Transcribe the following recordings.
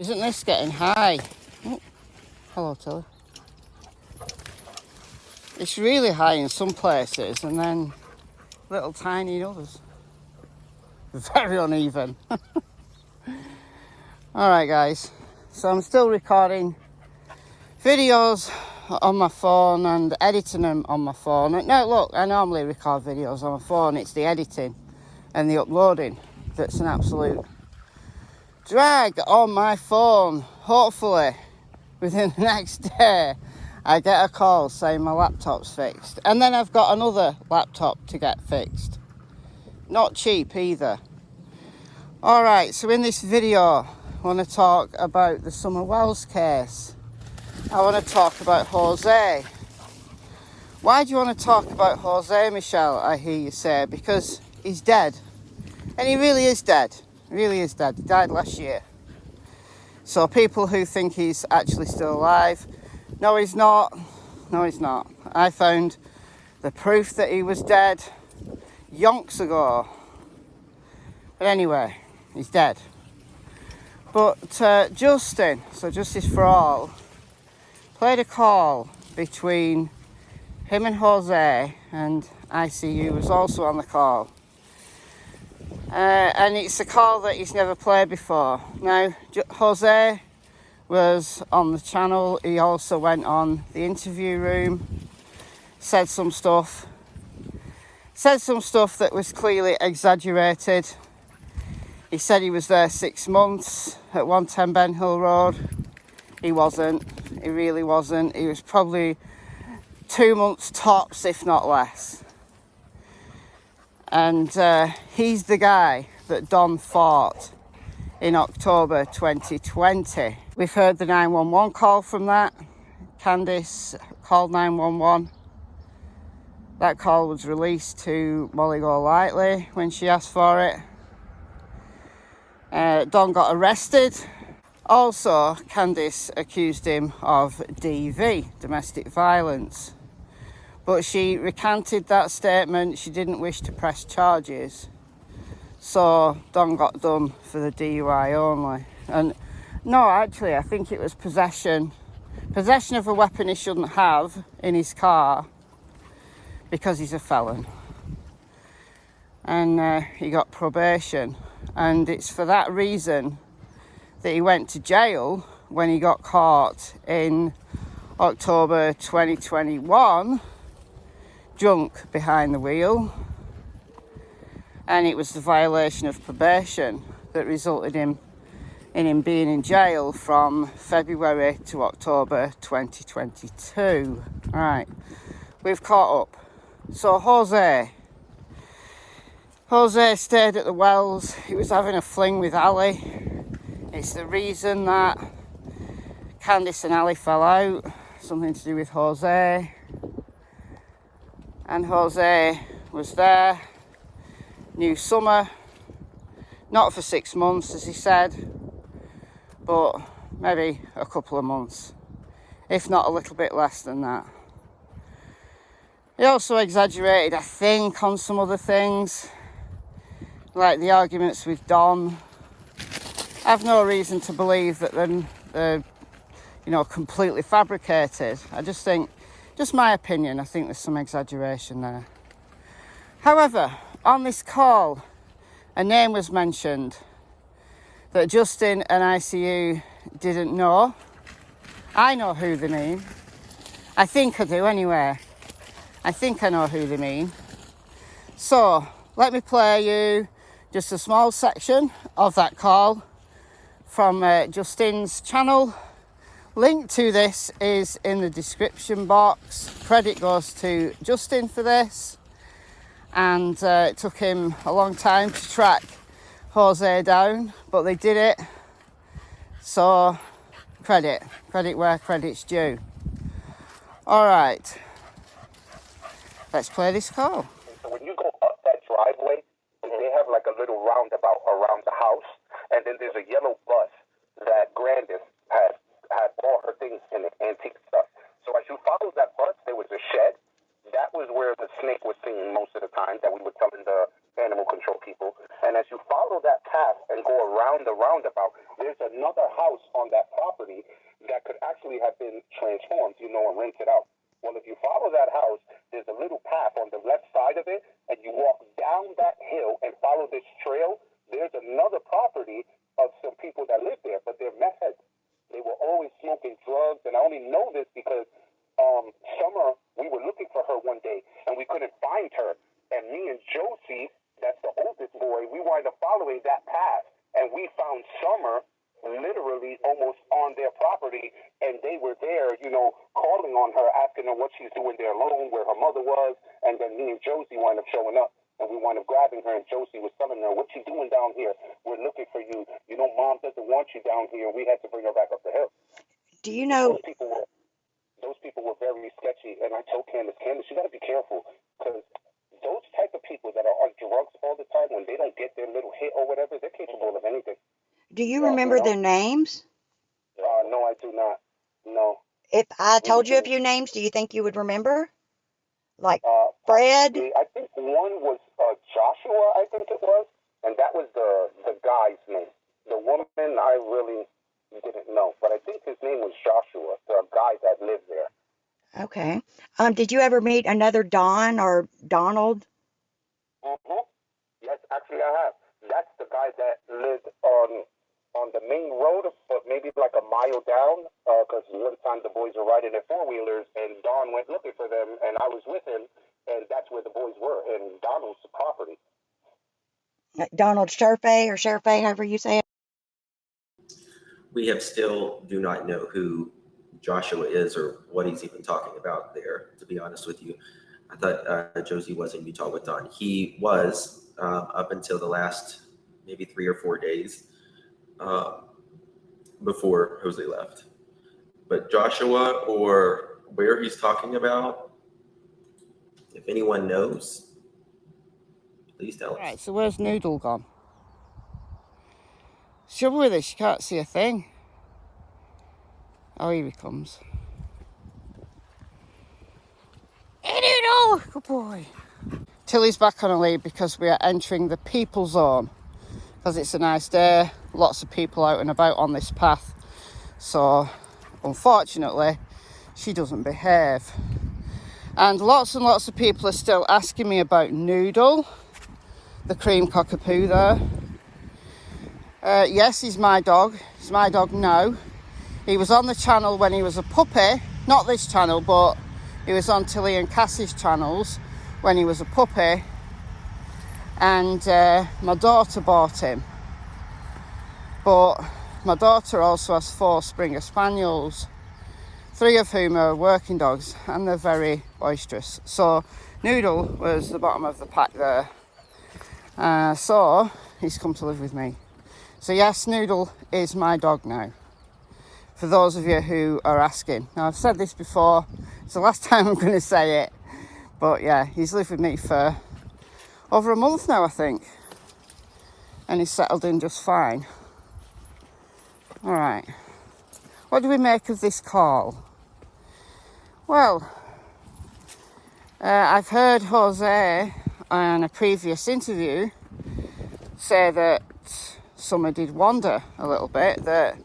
Isn't this getting high? Oh, hello, Tilly. It's really high in some places and then little tiny in others. Very uneven. Alright guys, so I'm still recording videos on my phone and editing them on my phone. Now look, I normally record videos on my phone. It's the editing and the uploading that's an absolute drag on my phone. Hopefully within the next day I get a call saying my laptop's fixed, and then I've got another laptop to get fixed. Not cheap either. Alright, so in this video I want to talk about the Summer Wells case. I want to talk about Jose. Why do you want to talk about Jose, Michelle, I hear you say? Because he's dead. And he really is dead. He really is dead. He died last year. So people who think he's actually still alive, no he's not. No he's not. I found the proof that he was dead yonks ago. But anyway, he's dead. But Justine, so Justice for All, played a call between him and Jose, and ICU was also on the call. And it's a call that he's never played before. Now, Jose was on the channel. He also went on the interview room, said some stuff that was clearly exaggerated. He said he was there 6 months at 110 Ben Hill Road. He wasn't. He really wasn't. He was probably 2 months tops, if not less. And he's the guy that Don fought in October 2020. We've heard the 911 call from that. Candice called 911. That call was released to Molly Golightly when she asked for it. Don got arrested. Also, Candice accused him of DV, domestic violence. But she recanted that statement. She didn't wish to press charges. So Don got done for the DUI only. And no, actually, I think it was possession. Possession of a weapon he shouldn't have in his car because he's a felon. And he got probation. And it's for that reason that he went to jail when he got caught in October 2021, drunk behind the wheel. And it was the violation of probation that resulted in him being in jail from February to October 2022. All right, we've caught up. So Jose stayed at the Wells. He was having a fling with Ali. It's the reason that Candice and Ali fell out. Something to do with Jose. And Jose was there. New summer. Not for 6 months, as he said, but maybe a couple of months, if not a little bit less than that. He also exaggerated, I think, on some other things, like the arguments with Don. I have no reason to believe that they're completely fabricated. I just think, just my opinion, I think there's some exaggeration there. However, on this call, a name was mentioned that Justine and ICU didn't know. I know who they mean. I think I do anyway. I think I know who they mean. So, let me play you just a small section of that call from Justine's channel. Link to this is in the description box. Credit goes to Justine for this. And it took him a long time to track Jose down, but they did it. So, credit where credit's due. All right, let's play this call. So when you go up that driveway, they have like a little roundabout around the house, and then there's a yellow bus that Grandis had all her things in it, antique stuff. So as you follow that bus, there was a shed. That was where the snake was seen most of the time, that we were telling the animal control people. And as you follow that path and go around the roundabout, there's another house transformed, you know, and rented out. Well, if you follow that house, there's a little path on the left side of it, and you walk down that hill and follow this trail. There's another property of some people that live there, but they're meth heads. They were always smoking drugs, and I only know this because Summer, we were looking for her one day, and we couldn't find her. And me and Josie, that's the oldest boy, we wound up following that path, and we found Summer literally almost on their property, and they were there, you know, calling on her, asking her what she's doing there alone, where her mother was, and then me and Josie wound up showing up, and we wound up grabbing her, and Josie was telling her, what you doing down here? We're looking for you. You know, Mom doesn't want you down here. We had to bring her back up the hill. Do you know... Those people were very sketchy, and I told Candace, you got to be careful, because those type of people that are on drugs all the time, when they don't get their little hit or whatever, they're capable of anything. Do you remember their names? No, I do not. No. If I told you a few names, do you think you would remember? Like Fred? I think one was Joshua, I think it was, and that was the guy's name. The woman, I really didn't know, but I think his name was Joshua, the guy that lived there. Okay. Did you ever meet another Don or Donald? Yes, actually I have. That's the guy that lived on the main road, but maybe like a mile down, because one time the boys were riding their four-wheelers, and Don went looking for them, and I was with him, and that's where the boys were, in Donald's property. Donald Sherfay, or Sherfay, however you say it? We have still do not know who Joshua is or what he's even talking about there, to be honest with you. I thought Josie was in Utah with Don. He was up until the last maybe 3 or 4 days before Jose left. But Joshua, or where he's talking about, if anyone knows, please tell us. All right, so where's Noodle gone? Trouble with this, you can't see a thing. Oh, here he comes. Hey, Noodle! Good boy. Tilly's back on a lead because we are entering the people zone. Because it's a nice day, lots of people out and about on this path. So, unfortunately, she doesn't behave. And lots of people are still asking me about Noodle, the cream cockapoo there. Yes, he's my dog. He's my dog now. He was on the channel when he was a puppy. Not this channel, but he was on Tilly and Cassie's channels when he was a puppy. And my daughter bought him. But my daughter also has 4 Springer Spaniels, 3 of whom are working dogs, and they're very boisterous. So Noodle was the bottom of the pack there. So he's come to live with me. So yes, Noodle is my dog now, for those of you who are asking. Now, I've said this before, it's the last time I'm going to say it, but yeah, he's lived with me for over a month now, I think, and he's settled in just fine. All right, what do we make of this call? Well, I've heard Jose on a previous interview say that Summer did wander a little bit, that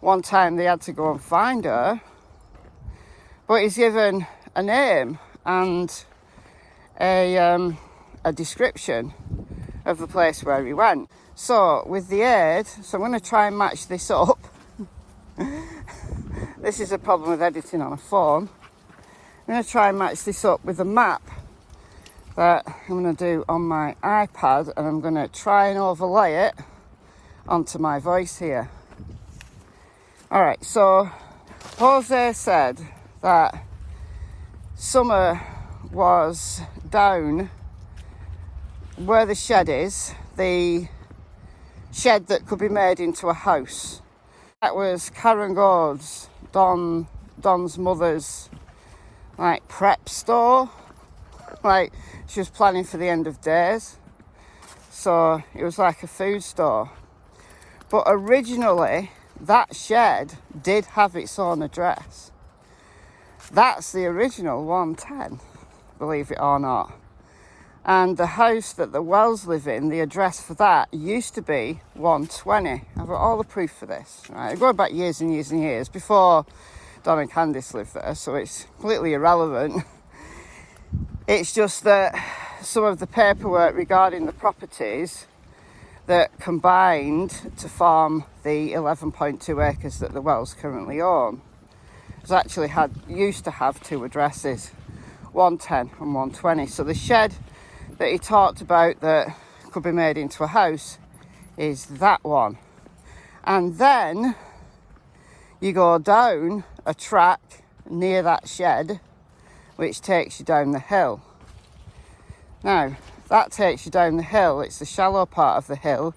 one time they had to go and find her, but he's given a name and a description of the place where he went. So with the aid, so I'm going to try and match this up. This is a problem with editing on a phone. I'm going to try and match this up with a map that I'm going to do on my iPad, and I'm going to try and overlay it onto my voice here. All right, so Jose said that Summer was down where the shed is, the shed that could be made into a house. That was Karen Gord's, Don's mother's, like, prep store. Like, she was planning for the end of days. So it was like a food store. But originally, that shed did have its own address. That's the original 110, believe it or not. And the house that the Wells live in, the address for that used to be 120. I've got all the proof for this. Right? Going back years and years and years, before Don and Candice live there, so it's completely irrelevant. It's just that some of the paperwork regarding the properties that combined to form the 11.2 acres that the Wells currently own has actually used to have two addresses, 110 and 120. So the shed that he talked about that could be made into a house is that one. And then you go down a track near that shed which takes you down the hill. Now, that takes you down the hill. It's the shallow part of the hill.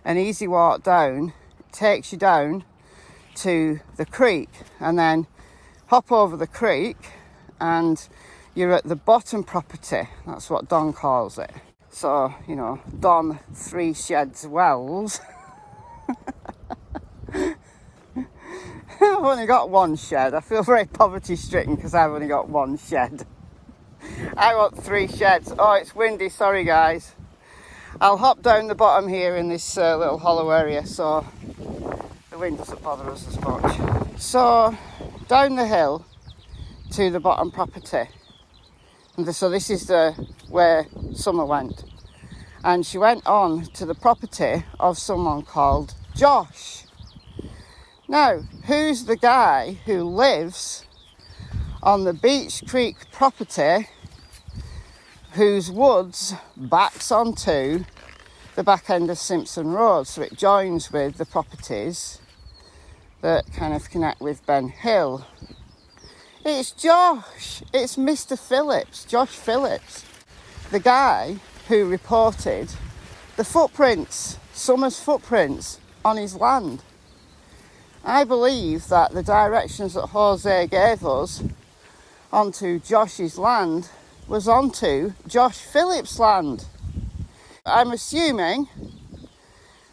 An easy walk down takes you down to the creek, and then hop over the creek and you're at the bottom property. That's what Don calls it. So, you know, Don 3 Sheds Wells. I've only got one shed. I feel very poverty stricken because I've only got one shed. I want 3 sheds. Oh, it's windy, sorry guys. I'll hop down the bottom here in this little hollow area so the wind doesn't bother us as much. So, down the hill to the bottom property. And so this is where Summer went. And she went on to the property of someone called Josh. Now, who's the guy who lives on the Beach Creek property whose woods backs onto the back end of Simpson Road, so it joins with the properties that kind of connect with Ben Hill? It's Josh. It's Mr. Phillips, Josh Phillips, the guy who reported the footprints, Summer's footprints on his land. I believe that the directions that Jose gave us onto Josh's land was onto Josh Phillips' land. I'm assuming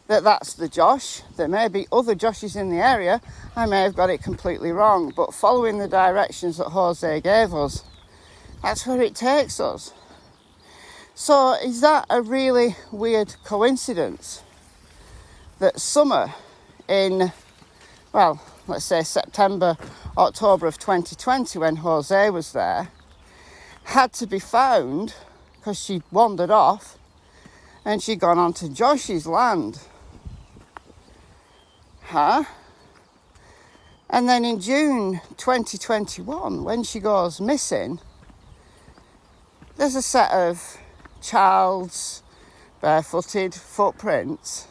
that that's the Josh. There may be other Joshes in the area. I may have got it completely wrong, but following the directions that Jose gave us, that's where it takes us. So is that a really weird coincidence that Summer in, well, let's say September, October of 2020, when Jose was there, had to be found because she'd wandered off and she'd gone onto Josh's land? Huh? And then in June 2021, when she goes missing, there's a set of child's barefooted footprints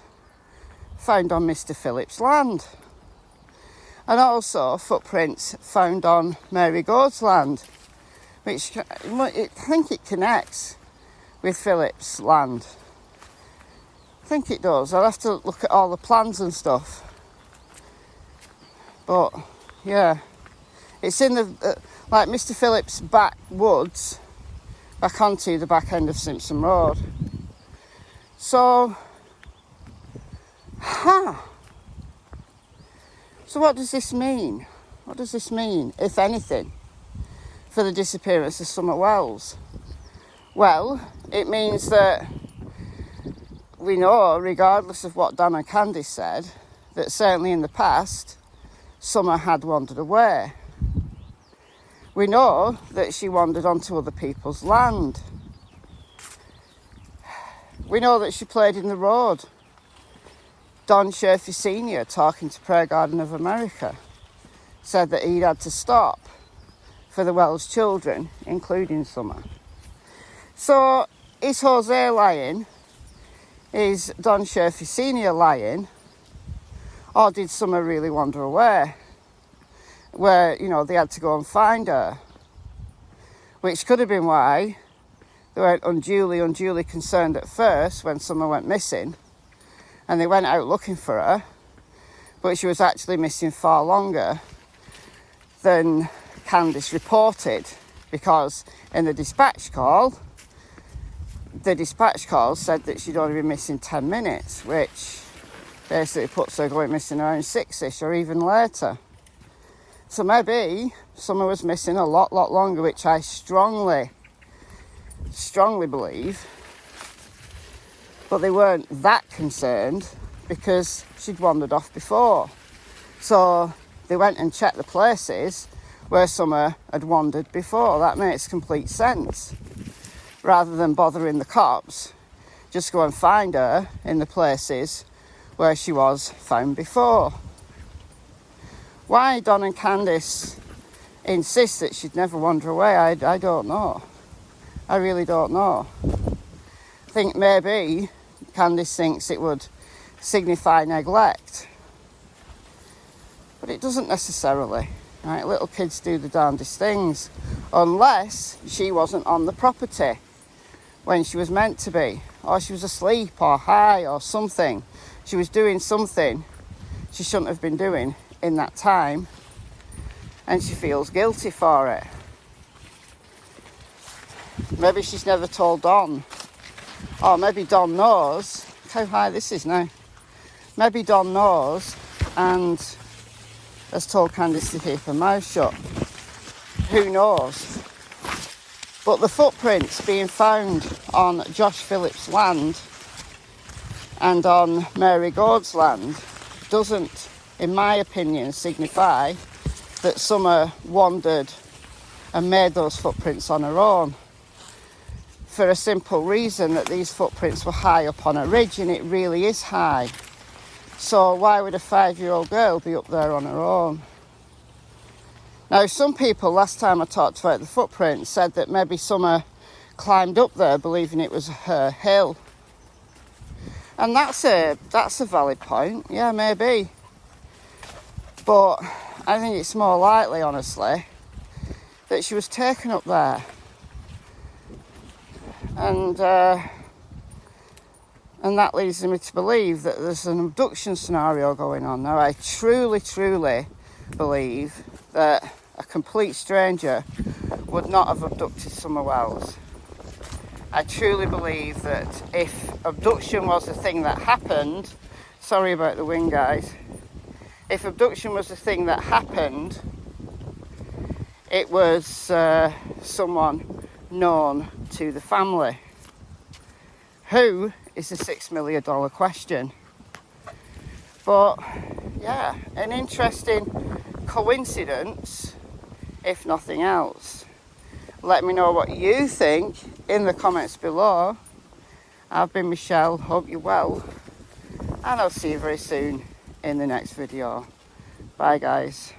found on Mr. Phillips' land. And also footprints found on Mary Gold's land, which I think it connects with Phillips' land. I think it does. I'll have to look at all the plans and stuff. But yeah, it's in the like Mr. Phillips' backwoods, back onto the back end of Simpson Road. So, So what does this mean? What does this mean, if anything, for the disappearance of Summer Wells? Well, it means that we know, regardless of what Don and Candice said, that certainly in the past, Summer had wandered away. We know that she wandered onto other people's land. We know that she played in the road. Don Sherfy Sr., talking to Prayer Garden of America, said that he'd had to stop for the Wells children, including Summer. So, is Jose lying? Is Don Sherfy Sr. lying? Or did Summer really wander away? Where, you know, they had to go and find her. Which could have been why they weren't unduly concerned at first when Summer went missing. And they went out looking for her. But she was actually missing far longer than Candice reported. Because in the dispatch call said that she'd only been missing 10 minutes, which basically puts her going missing around 6-ish or even later. So maybe Summer was missing a lot longer, which I strongly believe. But they weren't that concerned because she'd wandered off before. So they went and checked the places where Summer had wandered before. That makes complete sense. Rather than bothering the cops, just go and find her in the places where she was found before. Why Don and Candice insist that she'd never wander away, I don't know. I really don't know. I think maybe Candice thinks it would signify neglect. But it doesn't necessarily. Right? Little kids do the darndest things. Unless she wasn't on the property when she was meant to be. Or she was asleep or high or something. She was doing something she shouldn't have been doing in that time. And she feels guilty for it. Maybe she's never told Don. Or maybe Don knows. Look how high this is now. Maybe Don knows and has told Candice to keep her mouth shut. Who knows? But the footprints being found on Josh Phillips' land and on Mary Gord's land doesn't, in my opinion, signify that Summer wandered and made those footprints on her own. For a simple reason, that these footprints were high up on a ridge, and it really is high. So why would a 5-year-old girl be up there on her own? Now, some people, last time I talked about the footprints, said that maybe Summer climbed up there believing it was her hill. And that's a valid point. Yeah, maybe. But I think it's more likely, honestly, that she was taken up there. And that leads me to believe that there's an abduction scenario going on. Now, I truly, truly believe that a complete stranger would not have abducted Summer Wells. I truly believe that if abduction was a thing that happened, sorry about the wind, guys, if abduction was a thing that happened, it was someone known to the family. Who is a $6 million question? But yeah, an interesting coincidence, if nothing else. Let me know what you think in the comments below. I've been Michelle, hope you're well, and I'll see you very soon in the next video. Bye guys.